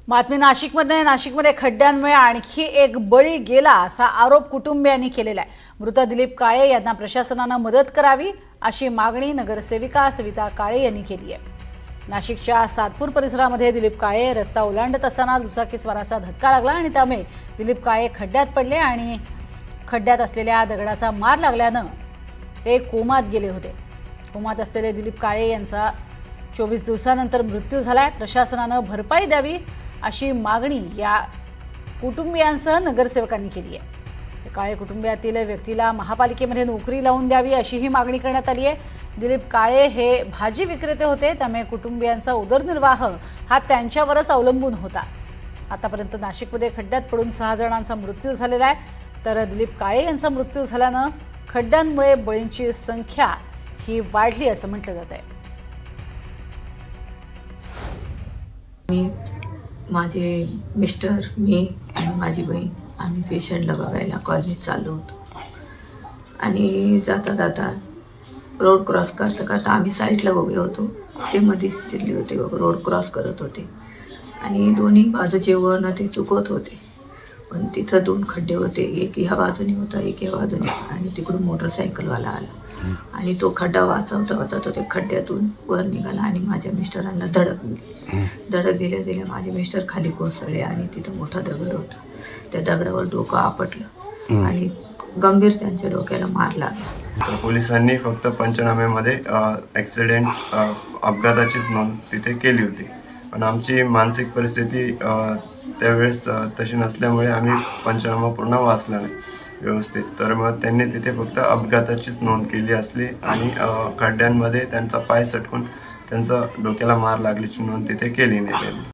नाशिकमध्ये खड्ड्यांमुळे आणखी एक बळी गेला असा आरोप कुटुंबियांनी केलेला आहे। मृत दिलीप काळे यांना प्रशासनाने मदत करावी अशी मागणी नगरसेविका सविता काळे यांनी केली आहे। नाशिकच्या सातपूर परिसरामध्ये दिलीप काळे रस्ता ओलांडत असताना दुचाकीस्वाराचा धक्का लागला आणि त्यामुळे दिलीप काळे खड्ड्यात पडले आणि खड्ड्यात असलेल्या दगडाचा मार लागल्याने ते कोमात गेले होते। कोमात असलेले दिलीप काळे यांचा 24 दिवसानंतर मृत्यू झालाय। प्रशासनाने भरपाई द्यावी अशी मागणी या कुटुंबियांसह नगरसेवकांनी केली आहे। काळे कुटुंबियातील व्यक्तीला महापालिकेमध्ये नोकरी लावून द्यावी अशी ही मागणी करण्यात आली आहे। दिलीप काळे हे भाजी विक्रेते होते, त्यामुळे कुटुंबियांचा उदरनिर्वाह हा त्यांच्यावरच अवलंबून होता। आतापर्यंत नाशिकमध्ये खड्ड्यात पडून 6 जणांचा मृत्यू झालेला आहे, तर दिलीप काळे यांचा मृत्यू झाल्याने खड्ड्यांमुळे बळींची संख्या ही वाढली असं म्हटलं जात आहे। माझे मिस्टर, मी आणि माझी बहीण आम्ही पेशंटला बघायला कॉलनीत चाललो होतो आणि जाता जाता रोड क्रॉस करता आम्ही साईडला उभे होतो। ते मध्येच शिरले होते, रोड क्रॉस करत होते आणि दोन्ही बाजूचे वळण ते चुकवत होते, पण तिथं 2 खड्डे होते, एक ह्या बाजूने होता एक ह्या बाजूने, आणि तिकडून मोटरसायकलवाला आला आणि तो खड्डा वाचवता ते खड्ड्यातून वर निघाला आणि माझ्या मिस्टरांना धडक दिल्या माझे मिस्टर खाली कोसळले आणि तिथं मोठा दगड होता, त्या दगडावर डोकं आपटलं आणि गंभीर त्यांच्या डोक्याला मार लागला। पोलिसांनी फक्त पंचनाम्यामध्ये ॲक्सिडेंट अपघाताचीच नोंद तिथे केली होती, पण आमची मानसिक परिस्थिती त्यावेळेस तशी नसल्यामुळे आम्ही पंचनामा पूर्ण वाचला नाही व्यवस्थित, तर मग त्यांनी तिथे फक्त अपघाताचीच नोंद केली असली आणि खड्ड्यांमध्ये त्यांचा पाय सटकून त्यांचा डोक्याला मार लागल्याची नोंद तिथे केली नाही त्यांनी।